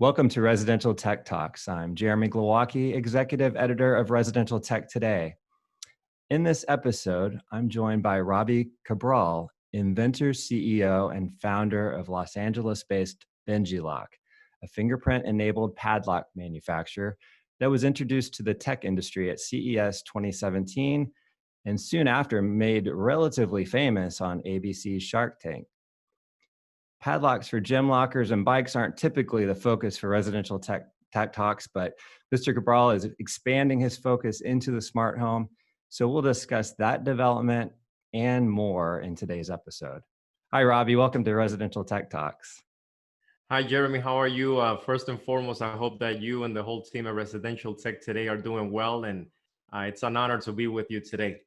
Welcome to Residential Tech Talks. I'm Jeremy Glowacki, Executive Editor of Residential Tech Today. In this episode, I'm joined by Robbie Cabral, inventor, CEO, and founder of Los Angeles-based BenjiLock, a fingerprint-enabled padlock manufacturer that was introduced to the tech industry at CES 2017 and soon after made relatively famous on ABC's Shark Tank. Padlocks for gym lockers and bikes aren't typically the focus for Residential Tech Talks, but Mr. Cabral is expanding his focus into the smart home. So we'll discuss that development and more in today's episode. Hi, Robbie. Welcome to Residential Tech Talks. Hi, Jeremy. How are you? First and foremost, I hope that you and the whole team at Residential Tech Today are doing well, and it's an honor to be with you today.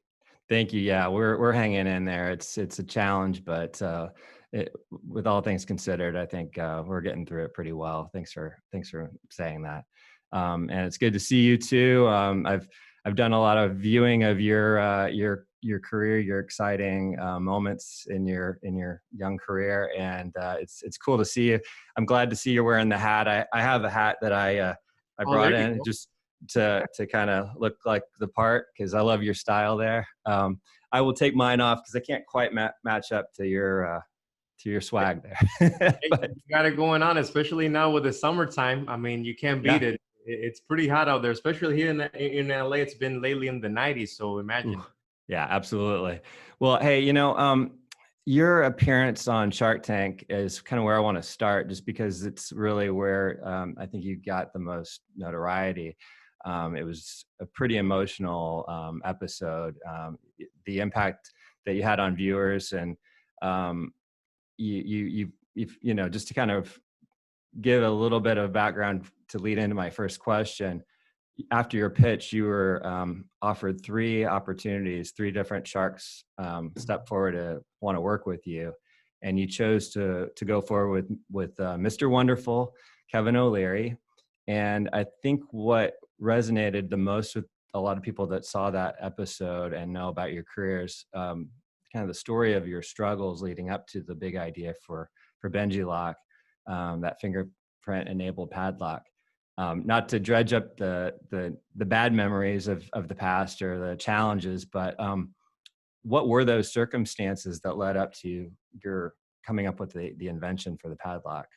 Thank you. Yeah, we're hanging in there. It's a challenge, but with all things considered, I think we're getting through it pretty well. Thanks for saying that. And it's good to see you too. I've done a lot of viewing of your career, your exciting moments in your young career, and it's cool to see you. I'm glad to see you're wearing the hat. I have a hat that I brought in just to kind of look like the part, because I love your style there. I will take mine off because I can't quite match up to your swag there. But you got it going on, especially now with the summertime. I mean, you can't beat it. It's pretty hot out there, especially here in LA. It's been lately in the 90s, so imagine. Ooh, yeah, absolutely. Well, hey, your appearance on Shark Tank is kind of where I want to start, just because it's really where I think you got the most notoriety. It was a pretty emotional episode. The impact that you had on viewers, and you just to kind of give a little bit of background to lead into my first question. After your pitch, you were offered three opportunities. Three different sharks stepped forward to want to work with you, and you chose to go forward with Mr. Wonderful, Kevin O'Leary. And I think what resonated the most with a lot of people that saw that episode and know about your careers, kind of the story of your struggles leading up to the big idea for BenjiLock, that fingerprint enabled padlock. Not to dredge up the bad memories of the past or the challenges, but what were those circumstances that led up to your coming up with the invention for the padlock?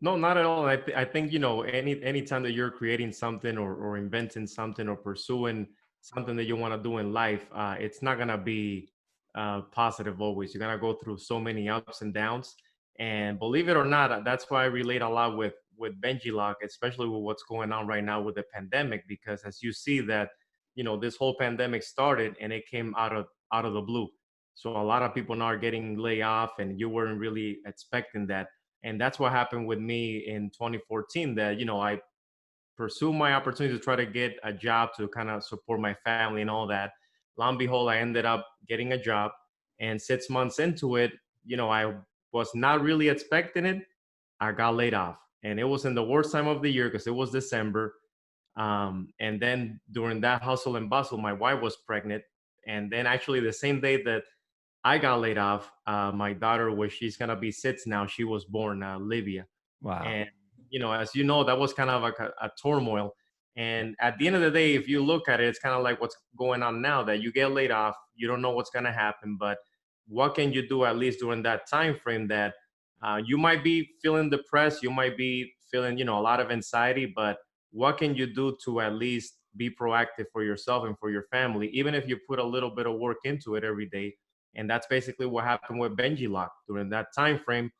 No, not at all. I think, any time that you're creating something or inventing something or pursuing something that you want to do in life, it's not gonna be positive always. You're gonna go through so many ups and downs. And believe it or not, that's why I relate a lot with BenjiLock, especially with what's going on right now with the pandemic. Because as you see that, this whole pandemic started and it came out of the blue. So a lot of people now are getting laid off, and you weren't really expecting that. And that's what happened with me in 2014, that I pursued my opportunity to try to get a job to kind of support my family and all that. Lo and behold, I ended up getting a job, and 6 months into it, I was not really expecting it. I got laid off, and it was in the worst time of the year because it was December. And then during that hustle and bustle, my wife was pregnant, and then actually the same day that I got laid off, my daughter, which she's gonna be 6 now, she was born, Livia. Wow. And as you know, that was kind of like a turmoil. And at the end of the day, if you look at it, it's kind of like what's going on now, that you get laid off, you don't know what's gonna happen, but what can you do at least during that time frame that you might be feeling depressed, you might be feeling, a lot of anxiety, but what can you do to at least be proactive for yourself and for your family, even if you put a little bit of work into it every day? And that's basically what happened with BenjiLock. During that time frame,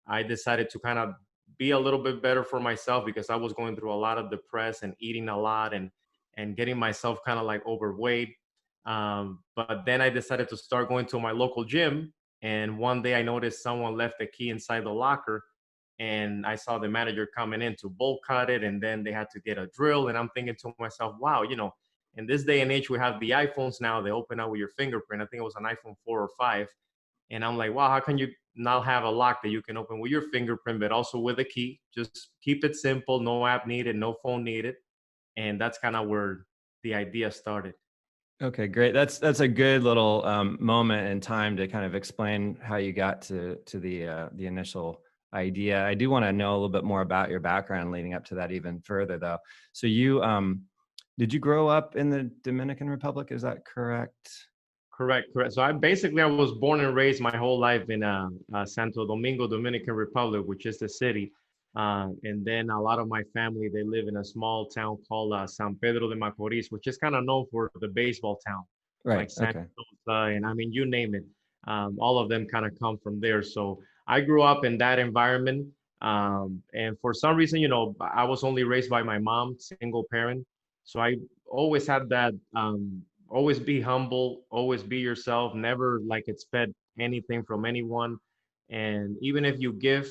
I decided to kind of be a little bit better for myself, because I was going through a lot of depression and eating a lot, and getting myself kind of like overweight. But then I decided to start going to my local gym. And one day I noticed someone left the key inside the locker, and I saw the manager coming in to bolt cut it, and then they had to get a drill. And I'm thinking to myself, wow, in this day and age, we have the iPhones now. They open up with your fingerprint. I think it was an iPhone 4 or 5. And I'm like, wow, how can you not have a lock that you can open with your fingerprint, but also with a key? Just keep it simple, no app needed, no phone needed. And that's kind of where the idea started. Okay, great. That's a good little moment in time to kind of explain how you got to the initial idea. I do want to know a little bit more about your background leading up to that even further, though. So you, did you grow up in the Dominican Republic? Is that correct? Correct, correct. So I was born and raised my whole life in Santo Domingo, Dominican Republic, which is the city. And then a lot of my family, they live in a small town called San Pedro de Macorís, which is kind of known for the baseball town, Right. like San Okay. Jose, and I mean, you name it. All of them kind of come from there. So I grew up in that environment. And for some reason, I was only raised by my mom, single parent. So I always had that always be humble, always be yourself, never like expect anything from anyone. And even if you give,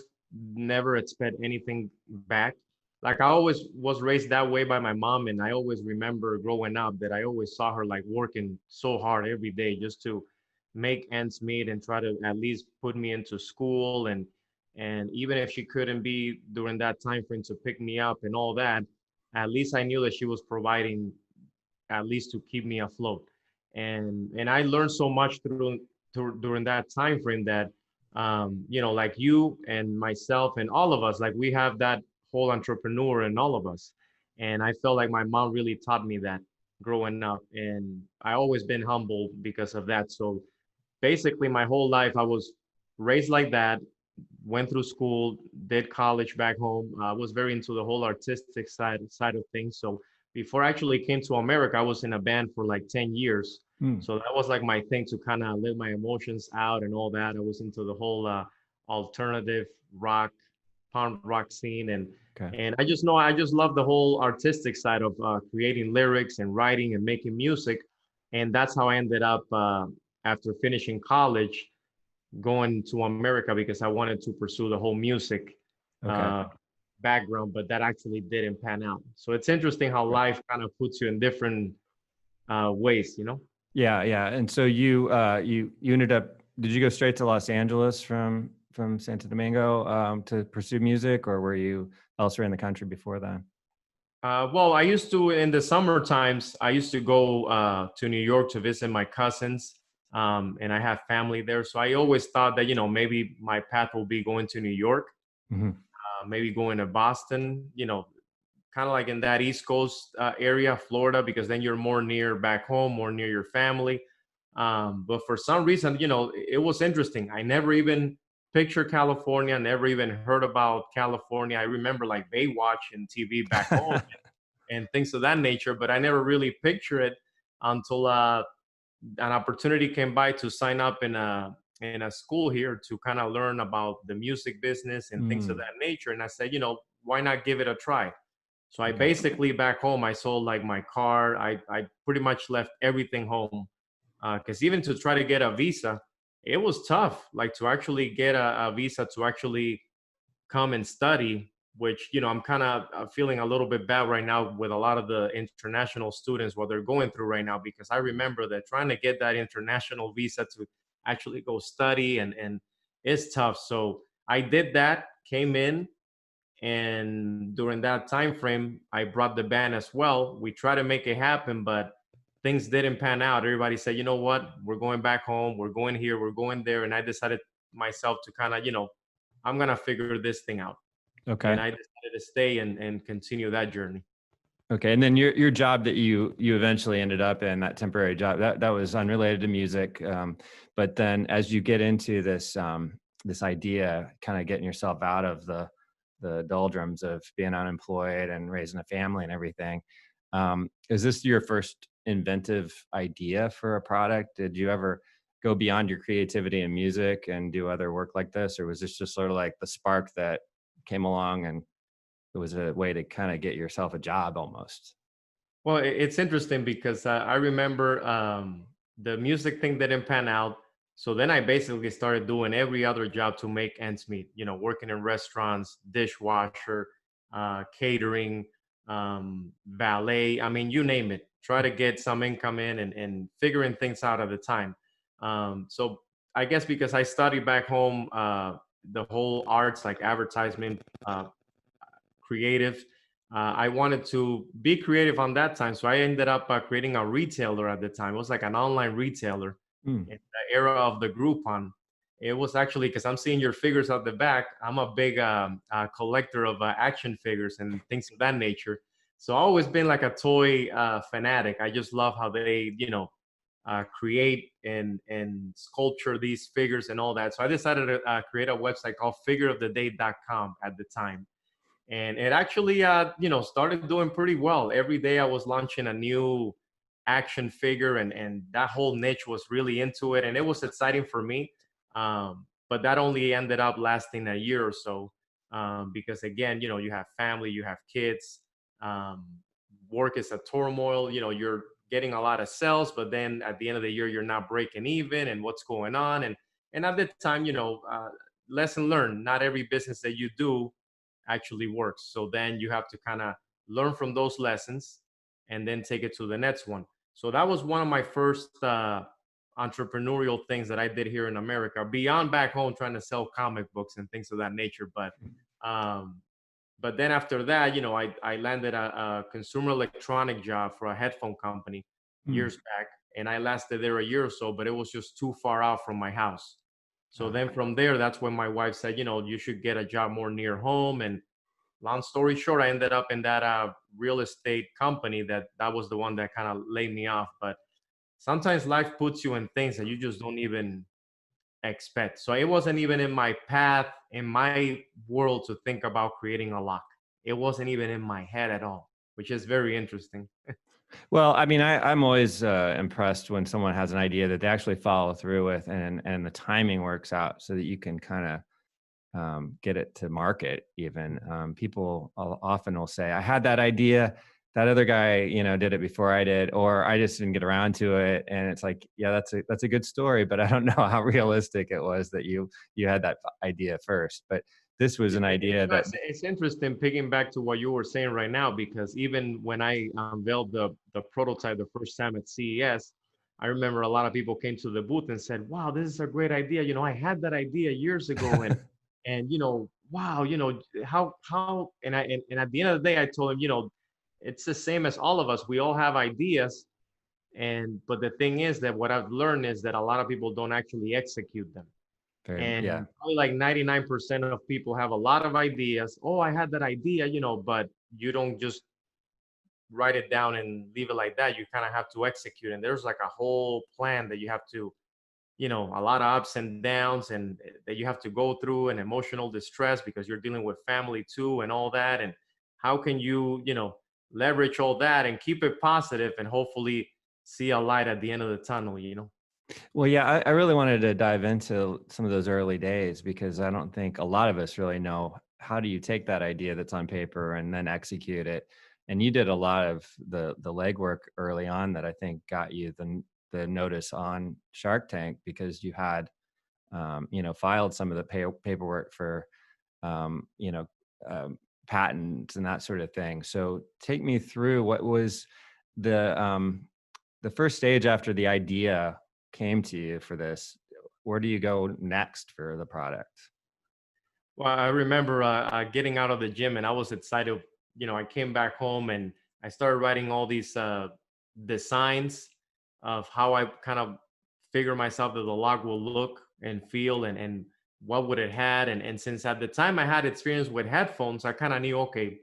never expect anything back. Like I always was raised that way by my mom. And I always remember growing up that I always saw her like working so hard every day just to make ends meet and try to at least put me into school. And even if she couldn't be during that time frame to pick me up and all that, at least I knew that she was providing at least to keep me afloat. And I learned so much during that time frame that like you and myself and all of us, like we have that whole entrepreneur in all of us. And I felt like my mom really taught me that growing up, and I always been humble because of that. So basically my whole life I was raised like that, went through school, did college back home. I was very into the whole artistic side of things. So before I actually came to America, I was in a band for like 10 years. Hmm. So that was like my thing to kind of let my emotions out and all that. I was into the whole alternative rock, punk rock scene, Okay. and I just know I just love the whole artistic side of creating lyrics and writing and making music, and that's how I ended up after finishing college going to America because I wanted to pursue the whole music Okay. uh, background, but that actually didn't pan out. So it's interesting how life kind of puts you in different ways, you know? Yeah, yeah. And so you ended up, did you go straight to Los Angeles from Santo Domingo to pursue music, or were you elsewhere in the country before that? Well, I used to, in the summer times, I used to go to New York to visit my cousins, and I have family there. So I always thought that, maybe my path will be going to New York, Hmm. maybe going to Boston, kind of like in that East Coast area, Florida, because then you're more near back home, more near your family. But for some reason, it was interesting. I never even pictured California, never even heard about California. I remember like Baywatch and TV back home and things of that nature, but I never really pictured it until an opportunity came by to sign up in a school here to kind of learn about the music business and things of Mm, that nature. And I said, why not give it a try? So I okay. basically back home, I sold like my car. I pretty much left everything home because even to try to get a visa, it was tough. Like to actually get a visa to actually come and study, which I'm kind of feeling a little bit bad right now with a lot of the international students what they're going through right now, because I remember that trying to get that international visa to actually go study and it's tough. So I did that, came in, and during that time frame I brought the band as well. We tried to make it happen, but things didn't pan out. Everybody said, you know what, we're going back home, we're going here, we're going there. And I decided myself to kind of, I'm gonna figure this thing out. And Okay. I decided to stay and continue that journey. Okay. And then your job that you eventually ended up in, that temporary job, that was unrelated to music. But then as you get into this idea, kind of getting yourself out of the doldrums of being unemployed and raising a family and everything, is this your first inventive idea for a product? Did you ever go beyond your creativity in music and do other work like this, or was this just sort of like the spark that came along and it was a way to kind of get yourself a job almost? Well, it's interesting because I remember the music thing didn't pan out. So then I basically started doing every other job to make ends meet, working in restaurants, dishwasher, catering, valet. I mean, you name it. Try to get some income in and figuring things out at the time. So I guess because I studied back home, the whole arts like advertisement, creative. I wanted to be creative on that time, so I ended up creating a retailer at the time. It was like an online retailer Hmm. in the era of the Groupon, It was actually because I'm seeing your figures at the back. I'm a big collector of action figures and things of that nature. So I've always been like a toy fanatic. I just love how they, create and sculpture these figures and all that. So I decided to create a website called figureoftheday.com at the time. And it actually, started doing pretty well. Every day I was launching a new action figure, and that whole niche was really into it. And it was exciting for me. But that only ended up lasting a year or so, because again, you have family, you have kids, um, work is a turmoil. You're getting a lot of sales, but then at the end of the year, you're not breaking even, and what's going on. And at the time, lesson learned. Not every business that you do actually works. So then you have to kind of learn from those lessons and then take it to the next one. So that was one of my first entrepreneurial things that I did here in America, beyond back home trying to sell comic books and things of that nature. Um, but then after that, I landed a consumer electronic job for a headphone company Hmm. years back, and I lasted there a year or so, but it was just too far out from my house. So Ah, then from there, that's when my wife said, you should get a job more near home. And long story short, I ended up in that real estate company that was the one that kind of laid me off. But sometimes life puts you in things that you just don't even expect. So it wasn't even in my path, in my world, to think about creating a lock. It wasn't even in my head at all, which is very interesting. well, I mean, I'm always impressed when someone has an idea that they actually follow through with, and the timing works out so that you can kind of get it to market. Even people often will say, "I had that idea. That other guy, did it before I did, or I just didn't get around to it." And it's like, yeah, that's a good story, but I don't know how realistic it was that you had that idea first. But this was an idea that, It's interesting picking back to what you were saying right now, because even when I unveiled the prototype the first time at CES, I remember a lot of people came to the booth and said, "Wow, this is a great idea. I had that idea years ago, and wow, how." And at the end of the day, I told him, it's the same as all of us. We all have ideas, but the thing is that what I've learned is that a lot of people don't actually execute them. yeah. And probably like 99% of people have a lot of ideas. Oh, I had that idea, but you don't just write it down and leave it like that. You kind of have to execute. And there's like a whole plan that you have to, a lot of ups and downs, and that you have to go through, and emotional distress because you're dealing with family too and all that. And how can you, leverage all that and keep it positive and hopefully see a light at the end of the tunnel? Well, yeah, I really wanted to dive into some of those early days because I don't think a lot of us really know how do you take that idea that's on paper and then execute it. And you did a lot of the legwork early on that I think got you the notice on Shark Tank because you had filed some of the paperwork for you know patents and that sort of thing. So take me through what was the um, the first stage after the idea came to you for this. Where do you go next for the product? Well, I remember getting out of the gym, and I was excited. I came back home and I started writing all these designs of how I kind of figure myself that the lock will look and feel, and what would it had. And since at the time I had experience with headphones, I kind of knew, okay,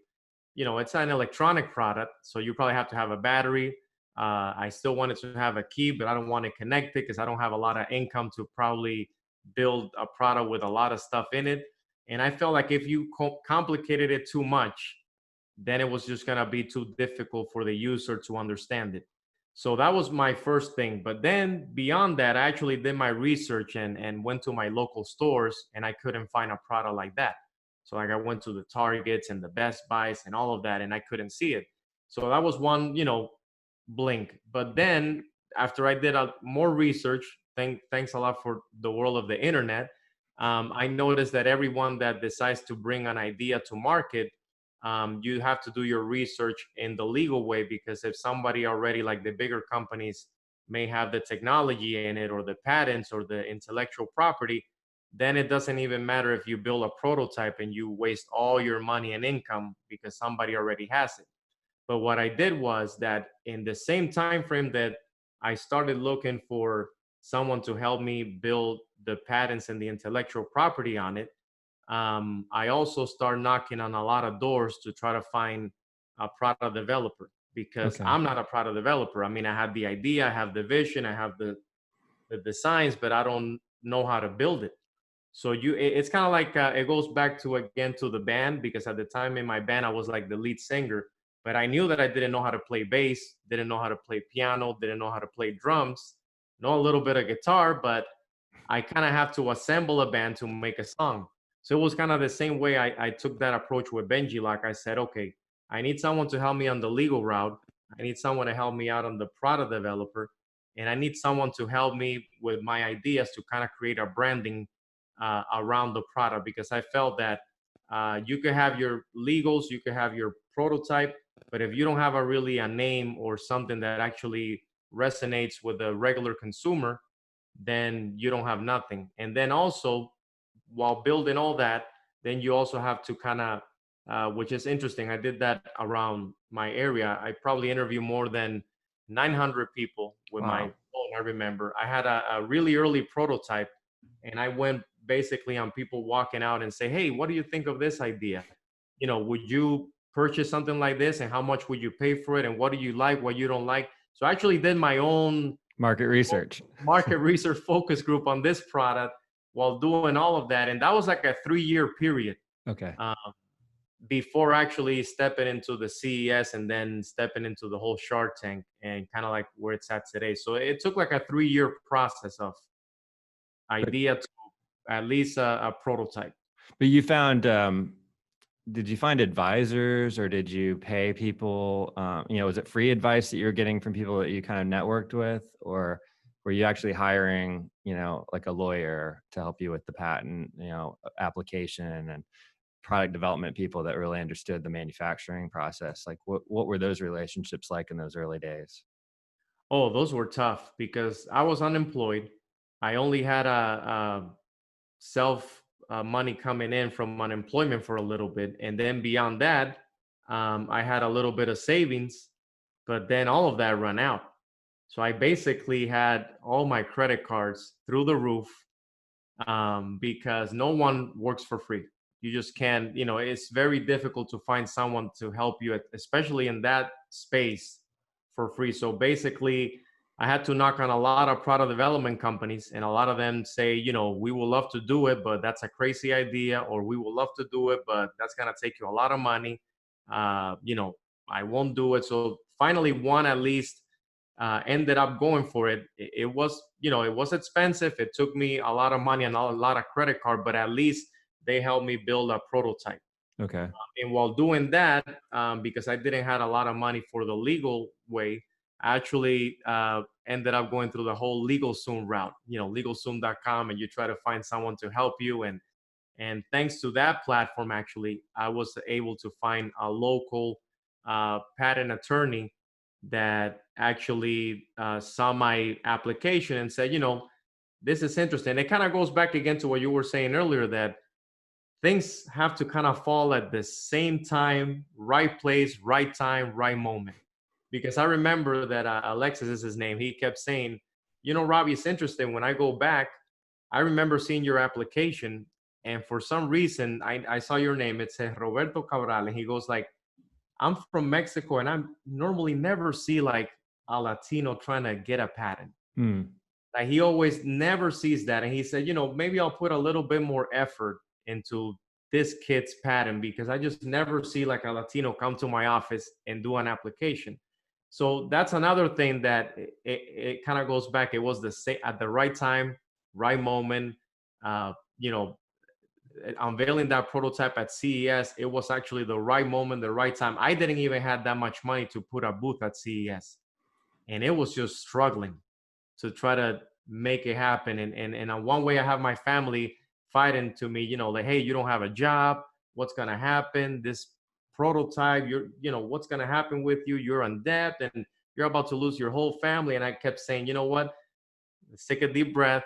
it's an electronic product, so you probably have to have a battery. I still wanted to have a key, but I don't want to connect it because I don't have a lot of income to probably build a product with a lot of stuff in it. And I felt like if you complicated it too much, then it was just going to be too difficult for the user to understand it. So that was my first thing. But then beyond that, I actually did my research and went to my local stores, and I couldn't find a product like that. So like I went to the Targets and the Best Buys and all of that, and I couldn't see it. So that was one, blink. But then after I did more research, thanks a lot for the world of the internet, I noticed that everyone that decides to bring an idea to market, you have to do your research in the legal way, because if somebody already, like the bigger companies, may have the technology in it or the patents or the intellectual property, then it doesn't even matter if you build a prototype and you waste all your money and income because somebody already has it. But what I did was that in the same time frame that I started looking for someone to help me build the patents and the intellectual property on it, I also start knocking on a lot of doors to try to find a product developer, because Okay. I'm not a product developer. I mean, I have the idea, I have the vision, I have the designs, but I don't know how to build it. So it's kind of like it goes back to again to the band, because at the time in my band I was like the lead singer, but I knew that I didn't know how to play bass, didn't know how to play piano, didn't know how to play drums, know a little bit of guitar, but I kind of have to assemble a band to make a song. So it was kind of the same way I took that approach with BenjiLock. I said, okay, I need someone to help me on the legal route. I need someone to help me out on the product developer. And I need someone to help me with my ideas to kind of create a branding around the product, because I felt that you could have your legals, you could have your prototype, but if you don't have a name or something that actually resonates with the regular consumer, then you don't have nothing. And then also, while building all that, then you also have to kind of, which is interesting. I did that around my area. I probably interviewed more than 900 people with my Wow. phone. I remember I had a really early prototype, and I went basically on people walking out and say, "Hey, what do you think of this idea? You know, would you purchase something like this, and how much would you pay for it, and what do you like, what you don't like?" So I actually did my own Market research. market research focus group on this product while doing all of that. And that was like a 3-year period Okay. um, before actually stepping into the CES and then stepping into the whole Shark Tank and kind of like where it's at today. So it took like a 3-year process of But idea to at least a prototype. but you found did you find advisors, or did you pay people? Was it free advice that you were getting from people that you kind of networked with, or were you actually hiring, like a lawyer to help you with the patent, application and product development people that really understood the manufacturing process? Like what were those relationships like in those early days? Oh, those were tough because I was unemployed. I only had a self money coming in from unemployment for a little bit, and then beyond that, I had a little bit of savings, but then all of that ran out. So I basically had all my credit cards through the roof, because no one works for free. You just can't, it's very difficult to find someone to help you, especially in that space, for free. So basically, I had to knock on a lot of product development companies, and a lot of them say, we would love to do it, but that's a crazy idea, or we would love to do it, but that's going to take you a lot of money. Uh, you know, I won't do it. So finally, one at least ended up going for it. It was, it was expensive. It took me a lot of money and a lot of credit card, but at least they helped me build a prototype. Okay. And while doing that, because I didn't have a lot of money for the legal way, I actually ended up going through the whole LegalZoom route, legalzoom.com, and you try to find someone to help you. And thanks to that platform, actually, I was able to find a local patent attorney that actually saw my application and said, this is interesting. It kind of goes back again to what you were saying earlier, that things have to kind of fall at the same time, right place, right time, right moment. Because I remember that Alexis is his name. He kept saying, Robbie, it's interesting. When I go back, I remember seeing your application, and for some reason, I saw your name. It said Roberto Cabral, and he goes like, I'm from Mexico, and I normally never see like a Latino trying to get a patent. Hmm. Like he always never sees that. And he said, maybe I'll put a little bit more effort into this kid's patent, because I just never see like a Latino come to my office and do an application. So that's another thing that it kind of goes back. It was the same at the right time, right moment. Uh, you know, Unveiling that prototype at CES, it was actually the right moment, the right time. I didn't even have that much money to put a booth at CES, and it was just struggling to try to make it happen. And on one way, I have my family fighting to me, like, hey, you don't have a job. What's gonna happen? This prototype, what's gonna happen with you? You're in debt, and you're about to lose your whole family. And I kept saying, you know what? Let's take a deep breath.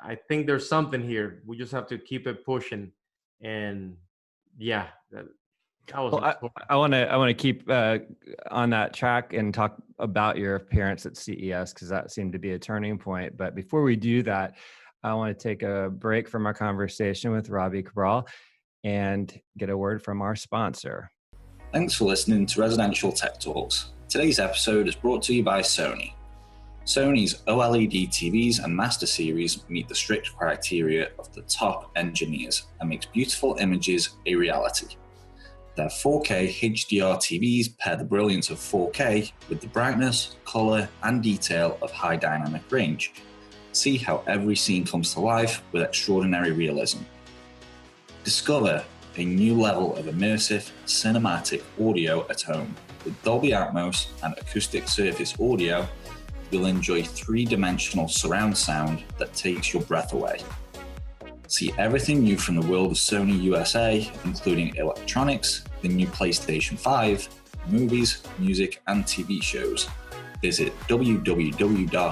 I think there's something here. We just have to keep it pushing. And yeah, That was Well, a tour. I want to keep on that track and talk about your appearance at CES because that seemed to be a turning point. But before we do that, I want to take a break from our conversation with Robbie Cabral and get a word from our sponsor. Thanks for listening to Residential Tech Talks. Today's episode is brought to you by SONY. Sony's OLED TVs and Master Series meet the strict criteria of the top engineers and makes beautiful images a reality. Their 4K HDR TVs pair the brilliance of 4K with the brightness, color, and detail of high dynamic range. See how every scene comes to life with extraordinary realism. Discover a new level of immersive, cinematic audio at home. With Dolby Atmos and acoustic surface audio, you'll enjoy three-dimensional surround sound that takes your breath away. See everything new from the world of Sony USA, including electronics, the new PlayStation 5, movies, music, and TV shows. Visit www.sony.com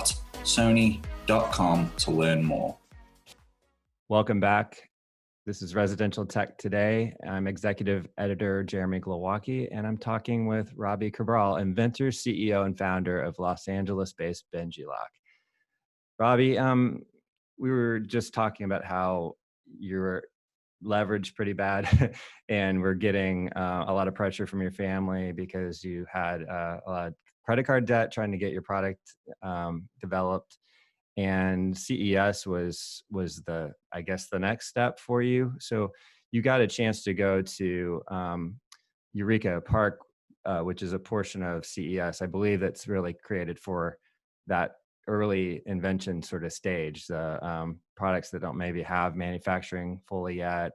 to learn more. Welcome back. This is Residential Tech Today. I'm executive editor Jeremy Glowacki, and I'm talking with Robbie Cabral, inventor, CEO, and founder of Los Angeles-based BenjiLock. Robbie, we were just talking about how you're leveraged pretty bad and we're getting a lot of pressure from your family because you had a lot of credit card debt trying to get your product developed. And CES was the, I guess, the next step for you. So you got a chance to go to Eureka Park, which is a portion of CES. I believe that's really created for that early invention sort of stage, the products that don't maybe have manufacturing fully yet.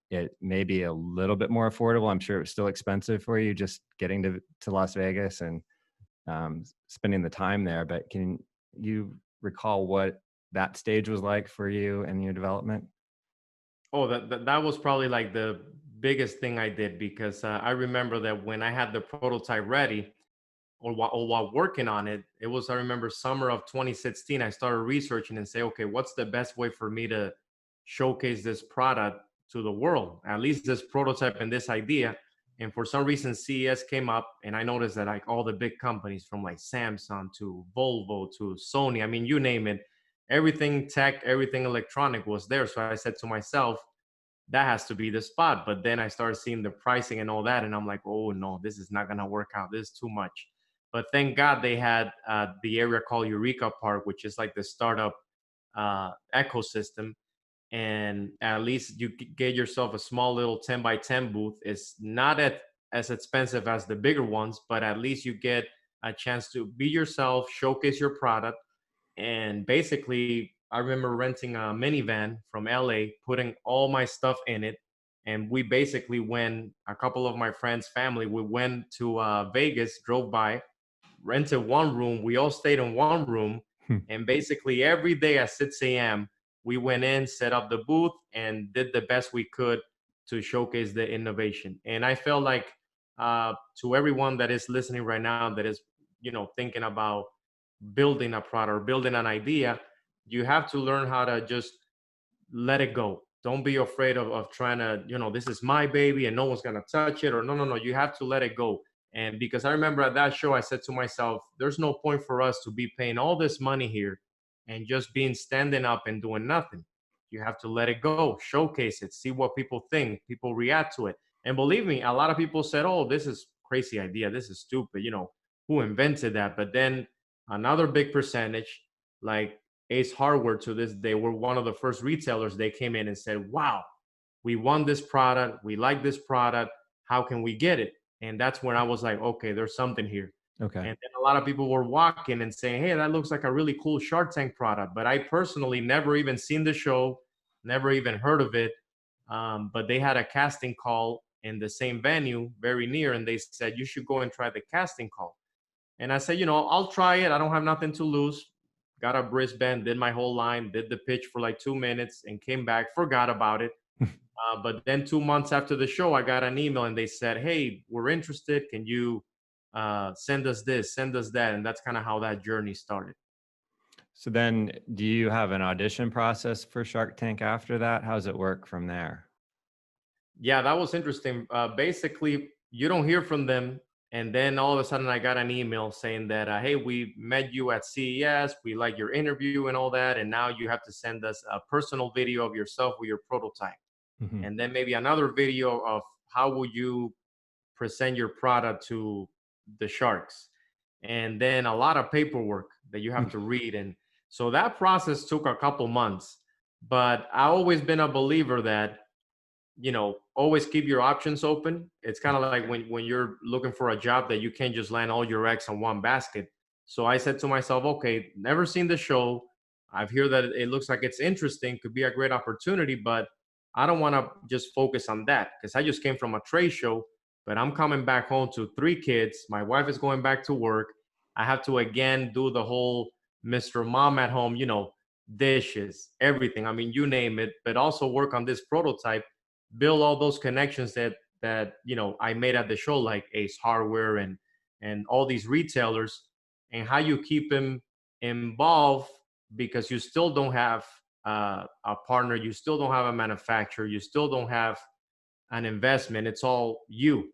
It may be a little bit more affordable. I'm sure it was still expensive for you just getting to Las Vegas and spending the time there. But can you recall what that stage was like for you and your development? Oh, that was probably like the biggest thing I did because I remember that when I had the prototype ready, or while working on it, it was, I remember, summer of 2016, I started researching and say, okay, what's the best way for me to showcase this product to the world, at least this prototype and this idea. And for some reason, CES came up, and I noticed that like all the big companies from like Samsung to Volvo to Sony, I mean, you name it, everything tech, everything electronic was there. So I said to myself, that has to be the spot. But then I started seeing the pricing and all that, and I'm like, oh no, this is not gonna work out. This is too much. But thank God they had the area called Eureka Park, which is like the startup ecosystem. And at least you get yourself a small little 10 by 10 booth. It's not as expensive as the bigger ones, but at least you get a chance to be yourself, showcase your product. And basically, I remember renting a minivan from LA, putting all my stuff in it. And we basically went, a couple of my friends' family, we went to Vegas, drove by, rented one room. We all stayed in one room. Hmm. And basically every day at 6 a.m., we went in, set up the booth, and did the best we could to showcase the innovation. And I felt like to everyone that is listening right now, that is, thinking about building a product or building an idea, you have to learn how to just let it go. Don't be afraid of trying to, this is my baby and no one's going to touch it, or no. You have to let it go. And because I remember at that show, I said to myself, there's no point for us to be paying all this money here and just being standing up and doing nothing. You have to let it go, showcase it, see what people think, people react to it. And believe me, a lot of people said, oh, this is crazy idea. This is stupid. Who invented that? But then another big percentage, like Ace Hardware, to this day, were one of the first retailers. They came in and said, wow, we want this product. We like this product. How can we get it? And that's when I was like, okay, there's something here. Okay. And then a lot of people were walking and saying, hey, that looks like a really cool Shark Tank product. But I personally never even seen the show, never even heard of it. But they had a casting call in the same venue, very near, and they said, you should go and try the casting call. And I said, I'll try it. I don't have nothing to lose. Got a wristband, did my whole line, did the pitch for like 2 minutes and came back, forgot about it. But then 2 months after the show, I got an email and they said, hey, we're interested. Can you send us this, send us that? And that's kind of how that journey started. So then do you have an audition process for Shark Tank after that? How does it work from there? Yeah, that was interesting. Basically, you don't hear from them. And then all of a sudden, I got an email saying that, hey, we met you at CES. We like your interview and all that. And now you have to send us a personal video of yourself with your prototype. Mhm. And then maybe another video of how would you present your product to the sharks. And then a lot of paperwork that you have to read. And so that process took a couple months. But I always been a believer that, always keep your options open. It's kind of like when you're looking for a job, that you can't just land all your eggs in one basket. So I said to myself, okay, never seen the show. I've heard that it looks like it's interesting, could be a great opportunity, but I don't want to just focus on that because I just came from a trade show, but I'm coming back home to 3 kids. My wife is going back to work. I have to again do the whole Mr. Mom at home, dishes, everything. I mean, you name it, but also work on this prototype, build all those connections that I made at the show, like Ace Hardware and all these retailers, and how you keep them involved, because you still don't have a partner, you still don't have a manufacturer, you still don't have an investment. It's all you.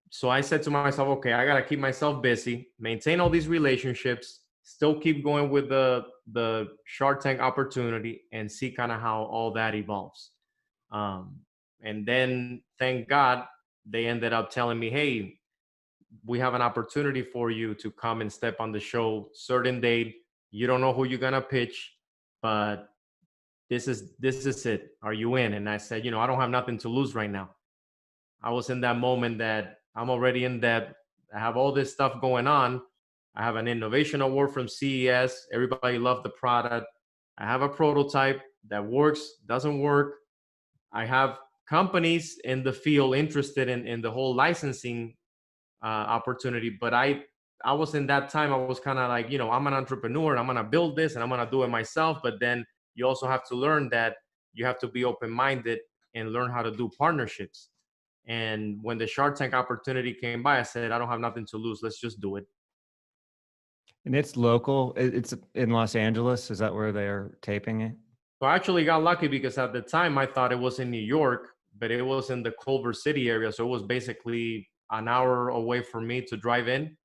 So I said to myself, okay, I gotta keep myself busy, maintain all these relationships, still keep going with the Shark Tank opportunity, and see kind of how all that evolves. Um, and then, thank God, they ended up telling me, "Hey, we have an opportunity for you to come and step on the show. Certain date. You don't know who you're gonna pitch, but this is it. Are you in?" And I said, I don't have nothing to lose right now. I was in that moment that I'm already in debt. I have all this stuff going on. I have an innovation award from CES. Everybody loved the product. I have a prototype that works, doesn't work. I have companies in the field interested in the whole licensing opportunity, but I was in that time. I was kind of like, I'm an entrepreneur and I'm gonna build this and I'm gonna do it myself. But then you also have to learn that you have to be open-minded and learn how to do partnerships. And when the Shark Tank opportunity came by, I said, I don't have nothing to lose. Let's just do it. And it's local. It's in Los Angeles. Is that where they're taping it? So I actually got lucky because at the time I thought it was in New York, but it was in the Culver City area. So it was basically an hour away from me to drive in.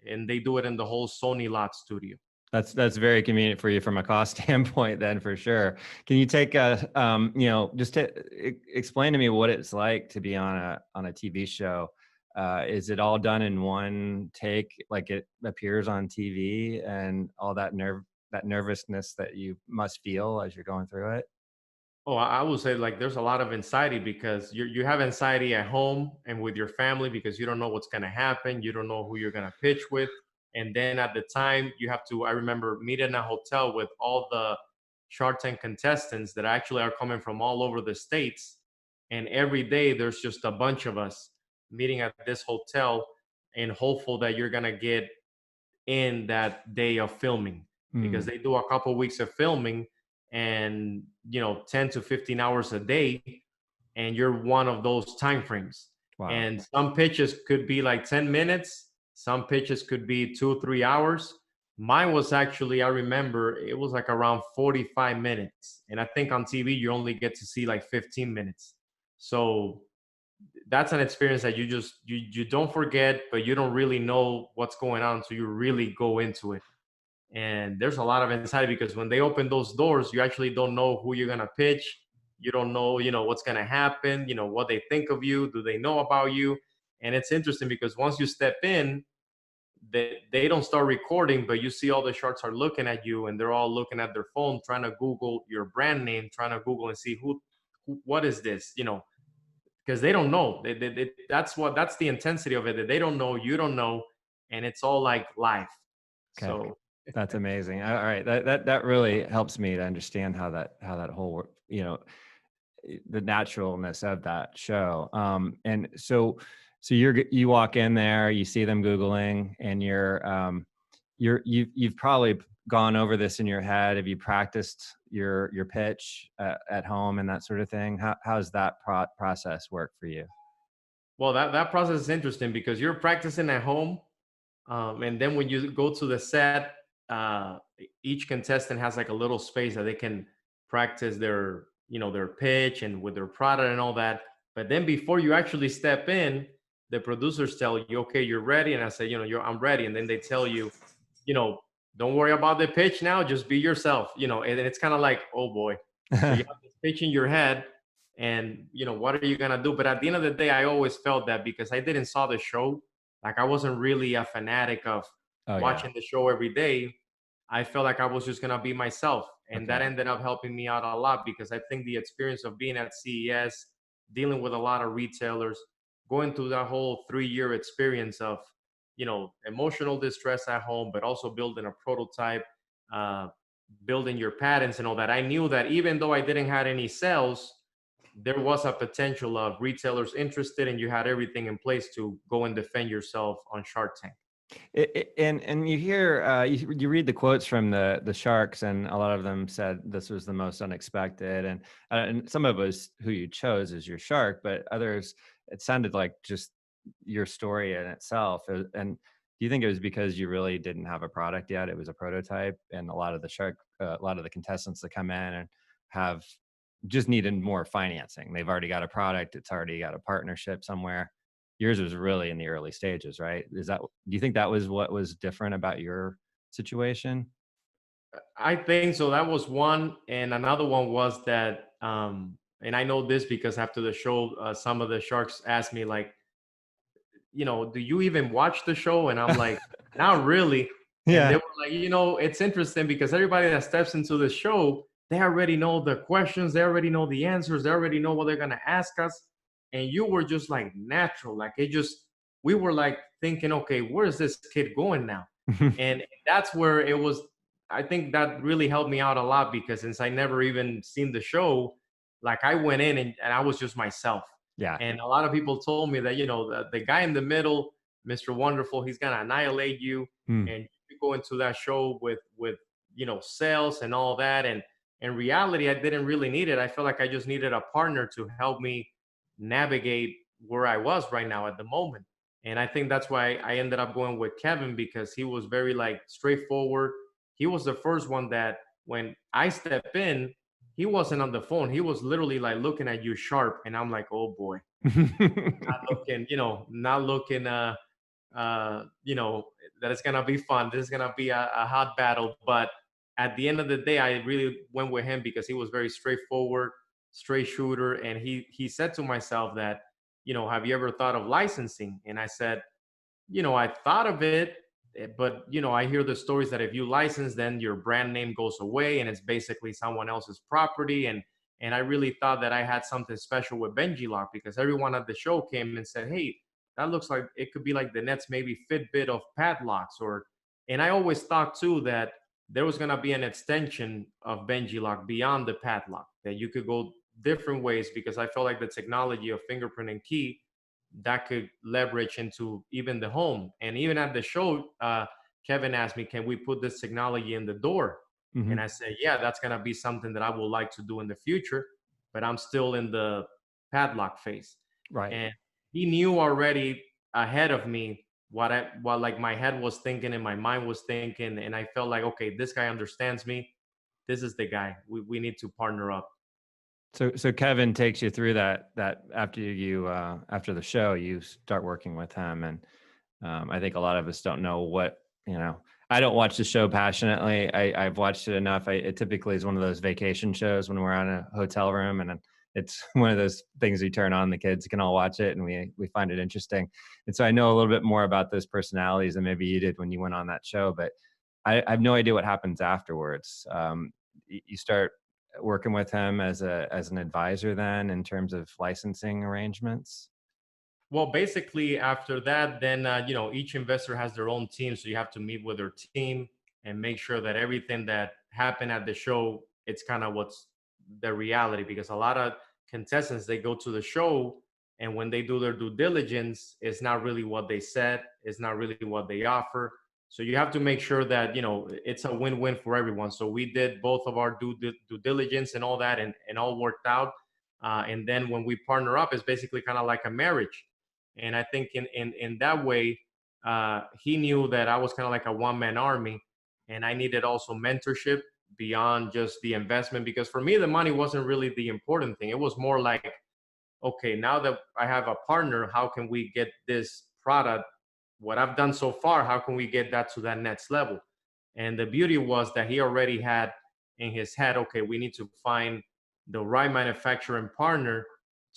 And they do it in the whole SONY lot studio. That's very convenient for you from a cost standpoint, then, for sure. Can you take just to explain to me what it's like to be on a TV show? Is it all done in one take, like it appears on TV, and all that nervousness that you must feel as you're going through it? Oh, I would say, like, there's a lot of anxiety because you have anxiety at home and with your family because you don't know what's going to happen. You don't know who you're going to pitch with. And then at the time, you have to, I remember meeting in a hotel with all the Shark Tank contestants that actually are coming from all over the States. And every day, there's just a bunch of us meeting at this hotel and hopeful that you're going to get in that day of filming, because Mm, they do a couple weeks of filming and 10 to 15 hours a day, and you're one of those time frames. wow. And some pitches could be like 10 minutes, some pitches could be 2 3 hours. Mine was actually, I remember it was like around 45 minutes, and I think on TV you only get to see like 15 minutes. So that's an experience that you don't forget, but you don't really know what's going on, so you really go into it. And there's a lot of anxiety because when they open those doors, you actually don't know who you're gonna pitch. You don't know, what's gonna happen. What they think of you. Do they know about you? And it's interesting because once you step in, they don't start recording, but you see all the sharks are looking at you, and they're all looking at their phone, trying to Google your brand name, trying to Google and see who what is this, because they don't know. That's the intensity of it. That they don't know, you don't know, and it's all like live. Okay. So That's amazing. All right, that really helps me to understand how that whole the naturalness of that show. And so you walk in there, you see them Googling, and you've probably gone over this in your head. Have you practiced your pitch at home and that sort of thing? How's that process work for you? well, that process is interesting because you're practicing at home, and then when you go to the set, uh, each contestant has like a little space that they can practice their pitch and with their product and all that. But then before you actually step in, the producers tell you, okay, you're ready. And I say, I'm ready. And then they tell you, you know, don't worry about the pitch now, just be yourself, and it's kind of like, oh boy. So you have this pitch in your head and, what are you going to do? But at the end of the day, I always felt that because I didn't saw the show, like I wasn't really a fanatic of watching the show every day. I felt like I was just going to be myself. And that ended up helping me out a lot because I think the experience of being at CES, dealing with a lot of retailers, going through that whole 3-year experience of, emotional distress at home, but also building a prototype, building your patents and all that. I knew that even though I didn't have any sales, there was a potential of retailers interested and you had everything in place to go and defend yourself on Shark Tank. And you hear you read the quotes from the sharks, and a lot of them said this was the most unexpected, and some of us who you chose as your shark, but others it sounded like just your story in itself. And do you think it was because you really didn't have a product yet? It was a prototype, and a lot of the contestants that come in and have just needed more financing. They've already got a product; it's already got a partnership somewhere. Yours was really in the early stages, right? Do you think that was what was different about your situation? I think so. That was one. And another one was that, and I know this because after the show, some of the sharks asked me, like, do you even watch the show? And I'm like, not really. And they were like, it's interesting because everybody that steps into the show, they already know the questions, they already know the answers, they already know what they're going to ask us. And you were just like natural. Like we were like thinking, okay, where's this kid going now? And that's where it was. I think that really helped me out a lot because since I never even seen the show, like I went in and I was just myself. Yeah. And a lot of people told me that, the guy in the middle, Mr. Wonderful, he's going to annihilate you. And you go into that show with, sales and all that. And in reality, I didn't really need it. I felt like I just needed a partner to help me navigate where I was right now at the moment. And I think that's why I ended up going with Kevin because he was very like straightforward. He was the first one that when I step in, he wasn't on the phone. He was literally like looking at you sharp. And I'm like, oh boy, not looking, that it's going to be fun. This is going to be a hot battle. But at the end of the day, I really went with him because he was very straightforward, straight shooter. And he said to myself that, have you ever thought of licensing? And I said, I thought of it, but I hear the stories that if you license, then your brand name goes away and it's basically someone else's property. And I really thought that I had something special with BenjiLock because everyone at the show came and said, hey, that looks like it could be like the next maybe Fitbit of padlocks. And I always thought too that there was going to be an extension of BenjiLock beyond the padlock, that you could go different ways because I felt like the technology of fingerprint and key that could leverage into even the home. And even at the show, Kevin asked me, can we put this technology in the door? Mm-hmm. And I said, yeah, that's going to be something that I would like to do in the future, but I'm still in the padlock phase. Right. And he knew already ahead of me what like my head was thinking and my mind was thinking. And I felt like, okay, this guy understands me. This is the guy. We need to partner up. So Kevin takes you through that after after the show, you start working with him. And I think a lot of us don't know what, I don't watch the show passionately. I've watched it enough. It typically is one of those vacation shows when we're on a hotel room, and it's one of those things we turn on, the kids can all watch it, and we find it interesting. And so I know a little bit more about those personalities than maybe you did when you went on that show, but I have no idea what happens afterwards. You start working with him as an advisor then in terms of licensing arrangements? Well, basically after that, then, each investor has their own team. So you have to meet with their team and make sure that everything that happened at the show, it's kind of what's the reality, because a lot of contestants, they go to the show and when they do their due diligence, it's not really what they said. It's not really what they offer. So you have to make sure that, it's a win-win for everyone. So we did both of our due diligence and all that, and all worked out. And then when we partner up, it's basically kind of like a marriage. And I think in that way, he knew that I was kind of like a one-man army, and I needed also mentorship beyond just the investment, because for me, the money wasn't really the important thing. It was more like, okay, now that I have a partner, how can we get this product, what I've done so far, how can we get that to that next level? And the beauty was that he already had in his head, okay, we need to find the right manufacturing partner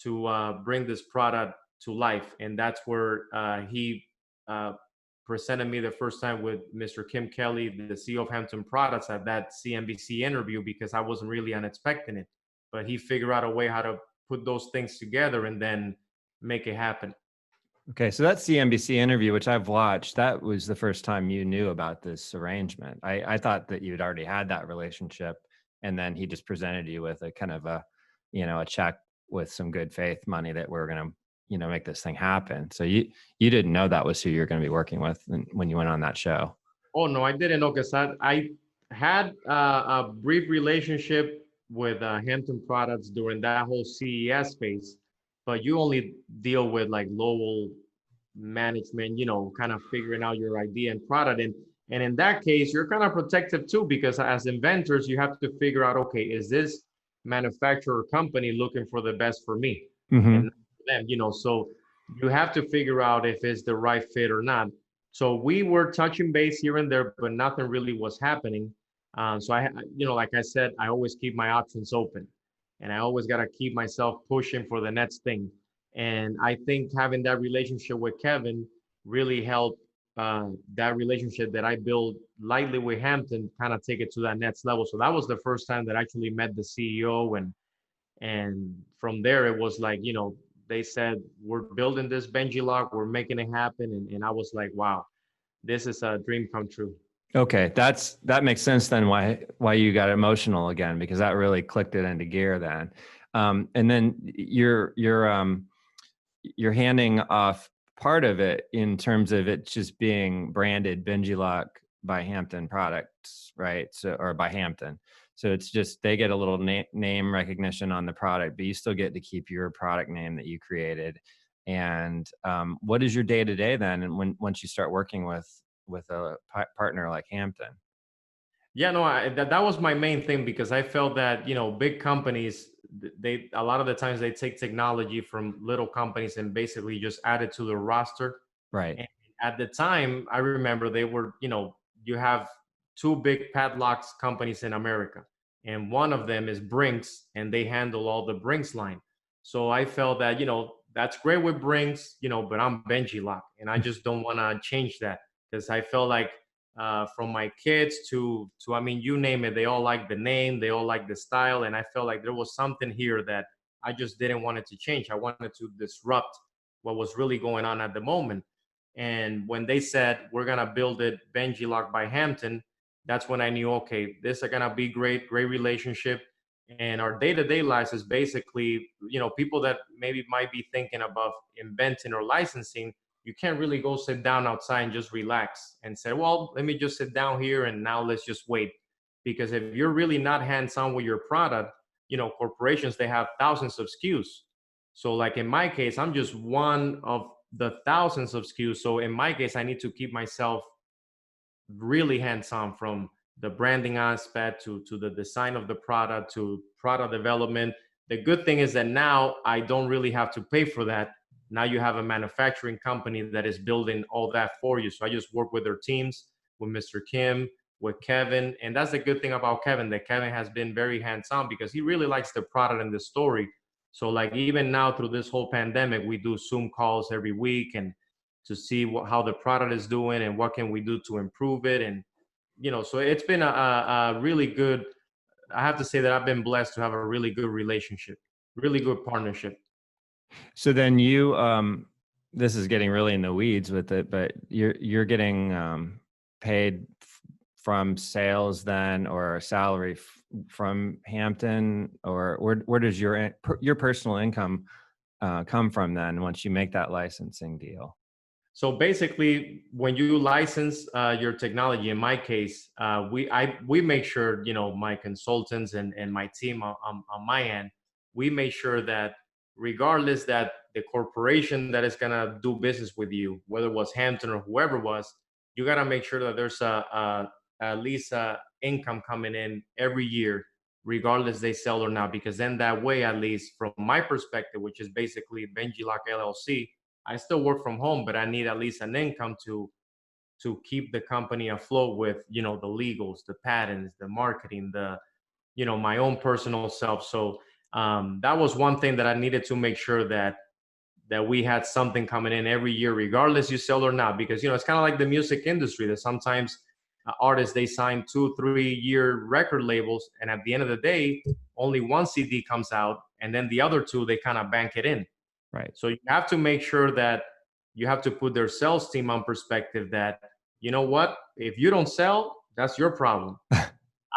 to bring this product to life. And that's where he presented me the first time with Mr. Kim Kelly, the CEO of Hampton Products, at that CNBC interview, because I wasn't really unexpecting it. But he figured out a way how to put those things together and then make it happen. Okay, so that CNBC interview, which I've watched, that was the first time you knew about this arrangement. I thought that you'd already had that relationship, and then he just presented you with a kind of a, a check with some good faith money that we're going to, make this thing happen. So you didn't know that was who you're going to be working with when you went on that show. Oh no, I didn't know, because I had a brief relationship with Hampton Products during that whole CES phase, but you only deal with like Lowell management, kind of figuring out your idea and product. And in that case, you're kind of protective too, because as inventors, you have to figure out, okay, is this manufacturer company looking for the best for me? Mm-hmm. And for them, so you have to figure out if it's the right fit or not. So we were touching base here and there, but nothing really was happening. So I, like I said, I always keep my options open, and I always got to keep myself pushing for the next thing. And I think having that relationship with Kevin really helped that relationship that I built lightly with Hampton kind of take it to that next level. So that was the first time that I actually met the CEO, and from there it was like, they said, we're building this BenjiLock, we're making it happen, and I was like, wow, this is a dream come true. Okay, that makes sense then why you got emotional again, because that really clicked it into gear then. And then you're handing off part of it in terms of it just being branded BenjiLock by Hampton Products, right? So, or by Hampton. So it's just they get a little name recognition on the product, but you still get to keep your product name that you created. And what is your day to day then? And once you start working with a partner like Hampton? Yeah, no, that was my main thing, because I felt that, big companies, they a lot of the times they take technology from little companies and basically just add it to their roster. Right. And at the time, I remember they were, you have two big padlocks companies in America, and one of them is Brinks, and they handle all the Brinks line. So I felt that, that's great with Brinks, but I'm BenjiLock, and I just don't want to change that, because I felt like from my kids to I mean, you name it, they all like the name, they all like the style, and I felt like there was something here that I just didn't want it to change. I wanted to disrupt what was really going on at the moment. And when they said we're gonna build it BenjiLock by Hampton, that's when I knew, okay, this is gonna be great relationship. And our day-to-day lives is basically, people that maybe might be thinking about inventing or licensing, you can't really go sit down outside and just relax and say, well, let me just sit down here and now let's just wait. Because if you're really not hands-on with your product, corporations, they have thousands of SKUs. So like in my case, I'm just one of the thousands of SKUs. So in my case, I need to keep myself really hands-on, from the branding aspect to the design of the product to product development. The good thing is that now I don't really have to pay for that. Now you have a manufacturing company that is building all that for you. So I just work with their teams, with Mr. Kim, with Kevin. And that's the good thing about Kevin, that Kevin has been very hands-on, because he really likes the product and the story. So like even now through this whole pandemic, we do Zoom calls every week, and to see how the product is doing and what can we do to improve it. And, so it's been a really good, I have to say that I've been blessed to have a really good relationship, really good partnership. So then you, this is getting really in the weeds with it, but you're getting paid from sales then, or salary from Hampton, or where does your personal income come from then once you make that licensing deal? So basically, when you license your technology, in my case, we make sure, my consultants and my team on my end, we make sure that regardless that the corporation that is gonna do business with you, whether it was Hampton or whoever it was, you gotta make sure that there's at least a income coming in every year, regardless they sell or not. Because then that way, at least from my perspective, which is basically BenjiLock LLC, I still work from home, but I need at least an income to keep the company afloat with, you know, the legals, the patents, the marketing, the, you know, my own personal self. So that was one thing that I needed to make sure that we had something coming in every year, regardless you sell or not. Because, you know, it's kind of like the music industry that sometimes artists, they sign 2-3 year record labels, and at the end of the day, only one CD comes out, and then the other two, they kind of bank it in. Right. So you have to make sure that you have to put their sales team on perspective that, you know what, if you don't sell, that's your problem.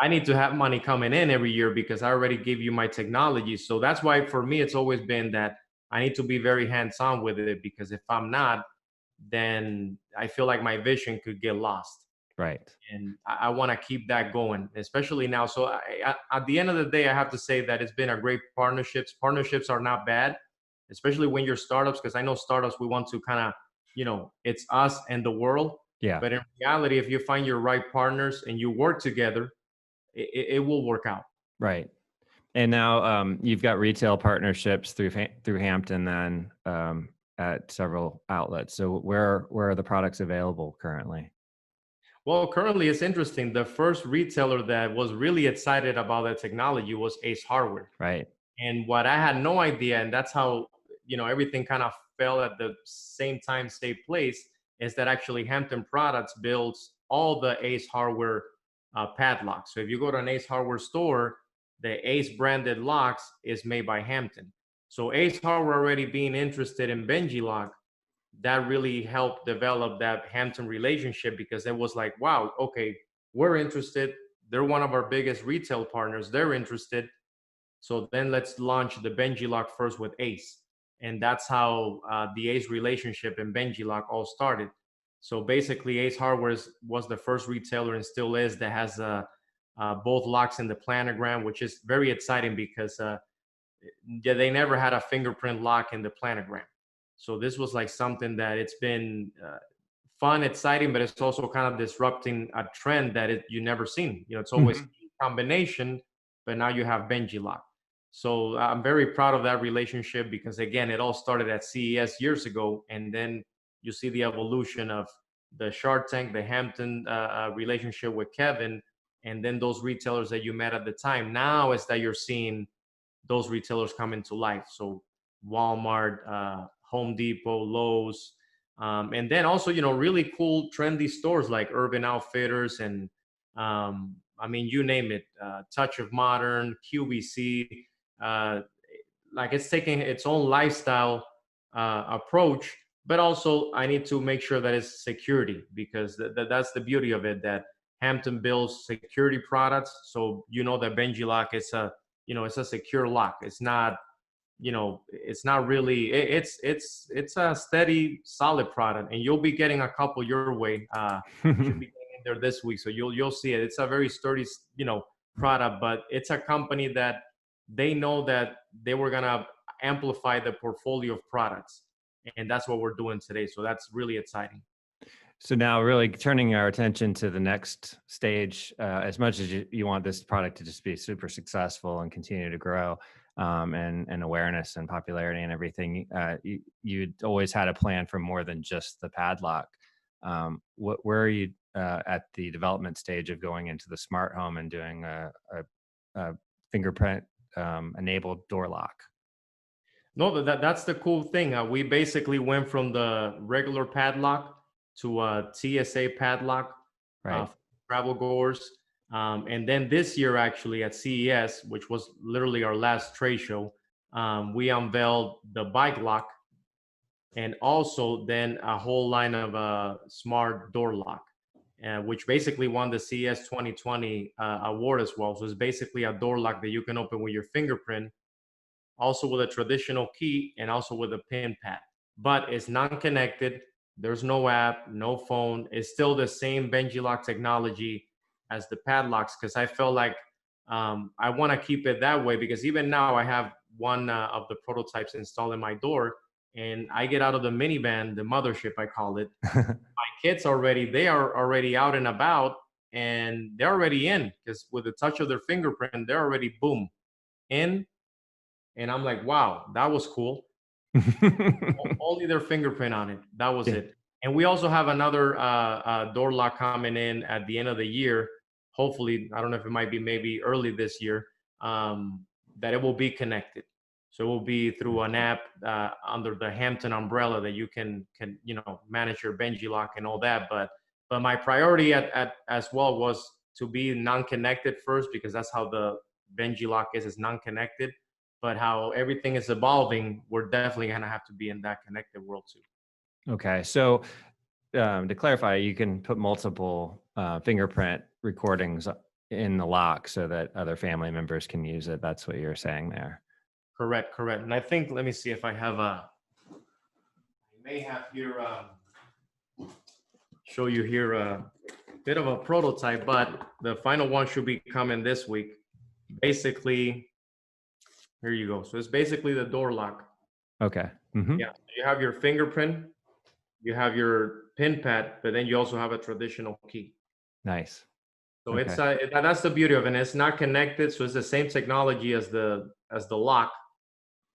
I need to have money coming in every year because I already gave you my technology. So that's why for me, it's always been that I need to be very hands-on with it, because if I'm not, then I feel like my vision could get lost. Right. And I want to keep that going, especially now. So at the end of the day, I have to say that it's been a great partnerships. Partnerships are not bad, especially when you're startups, because I know startups, we want to kind of, you know, it's us and the world. Yeah. But in reality, if you find your right partners and you work together, it will work out. Right. And now you've got retail partnerships through Hampton, then at several outlets. So where are the products available currently? Well, currently it's interesting. The first retailer that was really excited about that technology was Ace Hardware. Right. And what I had no idea, and that's how, you know, everything kind of fell at the same time, same place, is that actually Hampton Products builds all the Ace Hardware padlocks. So if you go to an Ace Hardware store, the Ace branded locks is made by Hampton. So Ace Hardware already being interested in BenjiLock, that really helped develop that Hampton relationship, because it was like, wow, okay, we're interested. They're one of our biggest retail partners. They're interested. So then let's launch the BenjiLock first with Ace. And that's how the Ace relationship and BenjiLock all started. So basically, Ace Hardware was the first retailer, and still is, that has both locks in the planogram, which is very exciting because they never had a fingerprint lock in the planogram. So this was like something that it's been fun, exciting, but it's also kind of disrupting a trend that you never seen. You know, it's always combination, but now you have BenjiLock. So I'm very proud of that relationship, because again, it all started at CES years ago, and then you see the evolution of the SharkTank, the Hampton relationship with Kevin, and then those retailers that you met at the time. Now is that you're seeing those retailers come into life. So Walmart, Home Depot, Lowe's, and then also, you know, really cool trendy stores like Urban Outfitters and I mean, you name it, Touch of Modern, QVC. Like, it's taking its own lifestyle approach, but also I need to make sure that it's security, because that's the beauty of it, that Hampton builds security products. So you know that BenjiLock is it's a secure lock. It's not, it's not really, it's a steady, solid product, and you'll be getting a couple your way. Should be getting in there this week, so you'll see it. It's a very sturdy, product, but it's a company that they know that they were gonna amplify the portfolio of products, and that's what we're doing today. So that's really exciting. So now, really turning our attention to the next stage, as much as you want this product to just be super successful and continue to grow, and awareness and popularity and everything, you'd always had a plan for more than just the padlock. Where are you at the development stage of going into the smart home and doing a fingerprint enabled door lock? No, that's the cool thing. We basically went from the regular padlock to a TSA padlock, right, travel goers. And then this year, actually, at CES, which was literally our last trade show, we unveiled the bike lock, and also then a whole line of smart door lock, which basically won the CES 2020 award as well. So it's basically a door lock that you can open with your fingerprint, also with a traditional key, and also with a pin pad. But it's non-connected. There's no app, no phone. It's still the same BenjiLock technology as the padlocks, because I felt like I want to keep it that way, because even now I have one of the prototypes installed in my door, and I get out of the minivan, the mothership I call it. My kids they are already out and about, and they're already in, because with the touch of their fingerprint, they're already boom in. And I'm like, wow, that was cool. Only their fingerprint on it. That was Yeah. it. And we also have another door lock coming in at the end of the year. Hopefully, I don't know if it might be maybe early this year, that it will be connected. So it will be through an app under the Hampton umbrella that you can manage your BenjiLock and all that. But my priority at as well was to be non-connected first, because that's how the BenjiLock is non-connected. But how everything is evolving, we're definitely gonna have to be in that connected world too. Okay, so to clarify, you can put multiple fingerprint recordings in the lock so that other family members can use it. That's what you're saying there. Correct. And I think, let me see if I have I may have here, show you here a bit of a prototype, but the final one should be coming this week. Basically, here you go. So it's basically the door lock. Okay. Yeah, you have your fingerprint, you have your pin pad, but then you also have a traditional key. Nice. So Okay. it's that's the beauty of it. And it's not connected, so it's the same technology as the lock,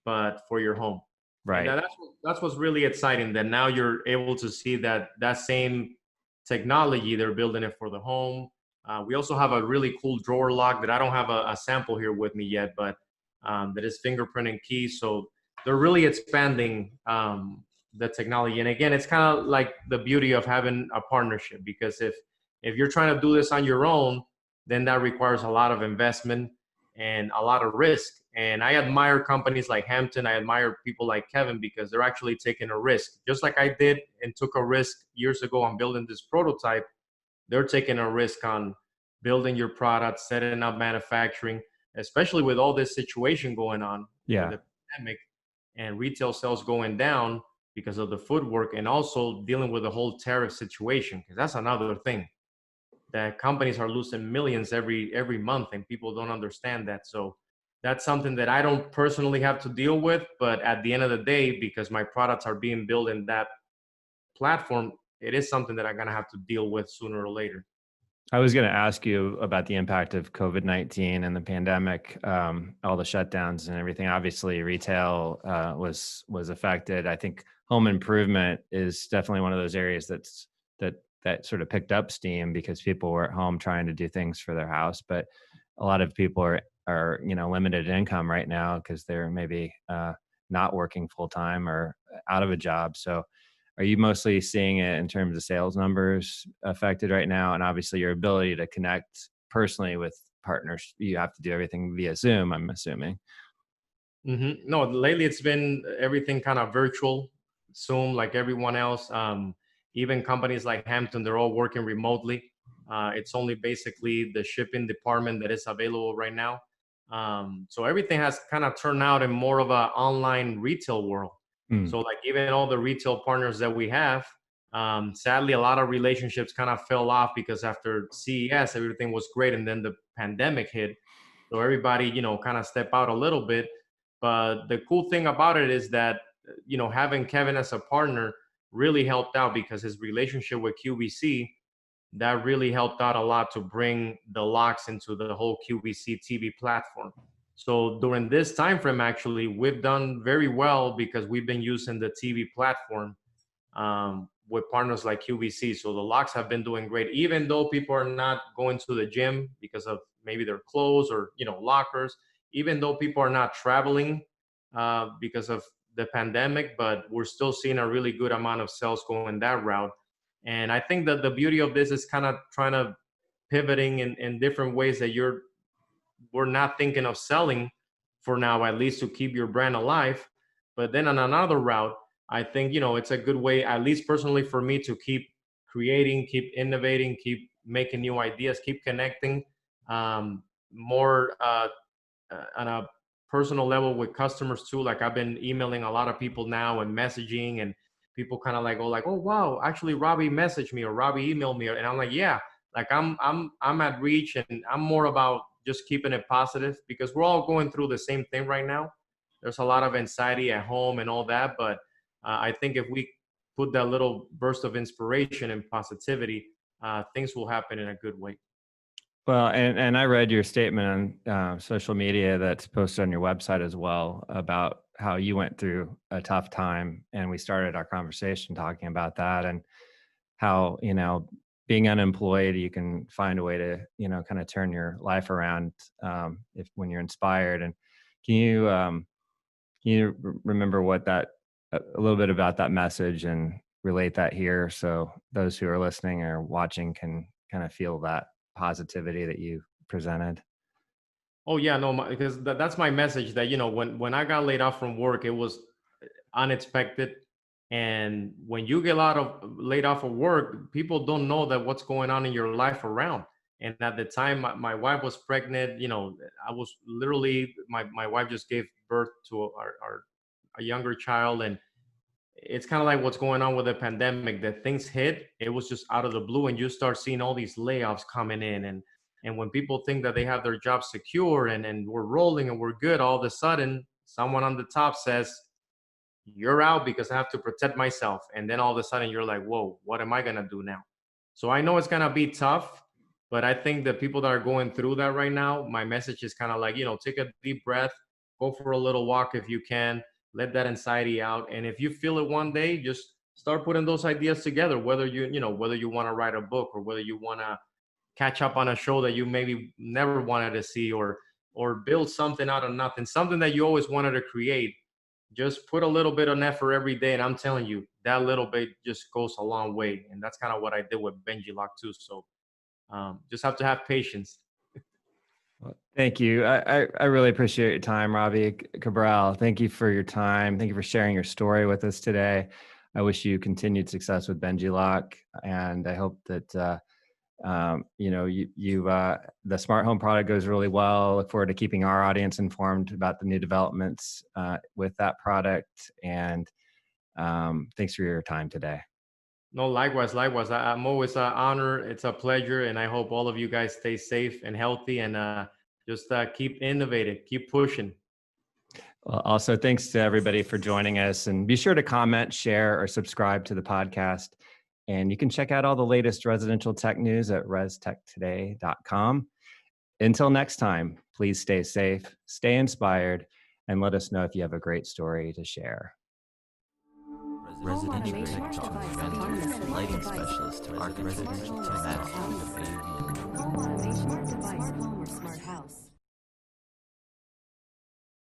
but for your home. Right. And that's what's really exciting. That now you're able to see that same technology, they're building it for the home. We also have a really cool drawer lock that I don't have a sample here with me yet, but that is fingerprint and key. So they're really expanding the technology. And again, it's kind of like the beauty of having a partnership, because if you're trying to do this on your own, then that requires a lot of investment and a lot of risk. And I admire companies like Hampton. I admire people like Kevin, because they're actually taking a risk. Just like I did and took a risk years ago on building this prototype, they're taking a risk on building your product, setting up manufacturing, especially with all this situation going on. Yeah. With the pandemic and retail sales going down because of the footwork, and also dealing with the whole tariff situation, because that's another thing that companies are losing millions every month, and people don't understand that. So that's something that I don't personally have to deal with, but at the end of the day, because my products are being built in that platform, it is something that I'm going to have to deal with sooner or later. I was going to ask you about the impact of COVID-19 and the pandemic, all the shutdowns and everything. Obviously, retail was affected. I think home improvement is definitely one of those areas that sort of picked up steam because people were at home trying to do things for their house. But a lot of people are limited income right now because they're maybe not working full time or out of a job. So are you mostly seeing it in terms of sales numbers affected right now? And obviously your ability to connect personally with partners, you have to do everything via Zoom, I'm assuming. Mm-hmm. No, lately it's been everything kind of virtual, Zoom, like everyone else. Even companies like Hampton, they're all working remotely. It's only basically the shipping department that is available right now. So everything has kind of turned out in more of an online retail world. So like even all the retail partners that we have, sadly, a lot of relationships kind of fell off because after CES, everything was great. And then the pandemic hit. So everybody, kind of step out a little bit. But the cool thing about it is that, having Kevin as a partner really helped out, because his relationship with QVC, that really helped out a lot to bring the locks into the whole QVC TV platform. So during this time frame, actually, we've done very well because we've been using the TV platform with partners like QVC. So the locks have been doing great, even though people are not going to the gym because of maybe their clothes or lockers. Even though people are not traveling because of the pandemic, but we're still seeing a really good amount of sales going that route. And I think that the beauty of this is kind of trying to pivoting in different ways that we're not thinking of selling for now, at least to keep your brand alive. But then on another route, I think, it's a good way, at least personally for me, to keep creating, keep innovating, keep making new ideas, keep connecting more on a personal level with customers too. Like I've been emailing a lot of people now and messaging, and people kind of like, oh wow, actually Robbie messaged me or Robbie emailed me, and I'm like, yeah, like I'm at reach, and I'm more about just keeping it positive, because we're all going through the same thing right now. There's a lot of anxiety at home and all that, but I think if we put that little burst of inspiration and positivity, things will happen in a good way. Well, and I read your statement on social media that's posted on your website as well about how you went through a tough time, and we started our conversation talking about that and how, being unemployed, you can find a way to, kind of turn your life around when you're inspired. And can you remember what a little bit about that message and relate that here so those who are listening or watching can kind of feel that positivity that you presented? Oh yeah, no, because that's my message. That when I got laid off from work, it was unexpected. And when you get laid off of work, people don't know that what's going on in your life around. And at the time, my wife was pregnant. I was literally my wife just gave birth to a younger child, and it's kind of like what's going on with the pandemic. That things hit, it was just out of the blue, and you start seeing all these layoffs coming in, and when people think that they have their job secure and we're rolling and we're good, all of a sudden someone on the top says, you're out because I have to protect myself. And then all of a sudden you're like, whoa, what am I going to do now? So I know it's going to be tough, but I think the people that are going through that right now, my message is kind of like, take a deep breath, go for a little walk if you can, let that anxiety out. And if you feel it one day, just start putting those ideas together, whether you want to write a book, or whether you want to catch up on a show that you maybe never wanted to see, or build something out of nothing, something that you always wanted to create. Just put a little bit of effort every day, and I'm telling you, that little bit just goes a long way. And that's kind of what I did with BenjiLock too. So just have to have patience. Well, thank you. I really appreciate your time, Robbie Cabral. Thank you for your time. Thank you for sharing your story with us today. I wish you continued success with BenjiLock, and I hope that the smart home product goes really well. Look forward to keeping our audience informed about the new developments with that product. And thanks for your time today. No, likewise. I'm always honored. It's a pleasure. And I hope all of you guys stay safe and healthy, and just keep innovating, keep pushing. Well, also, thanks to everybody for joining us, and be sure to comment, share, or subscribe to the podcast. And you can check out all the latest residential tech news at restechtoday.com. Until next time, please stay safe, stay inspired, and let us know if you have a great story to share. Residential TechTalks, lighting specialist to architects to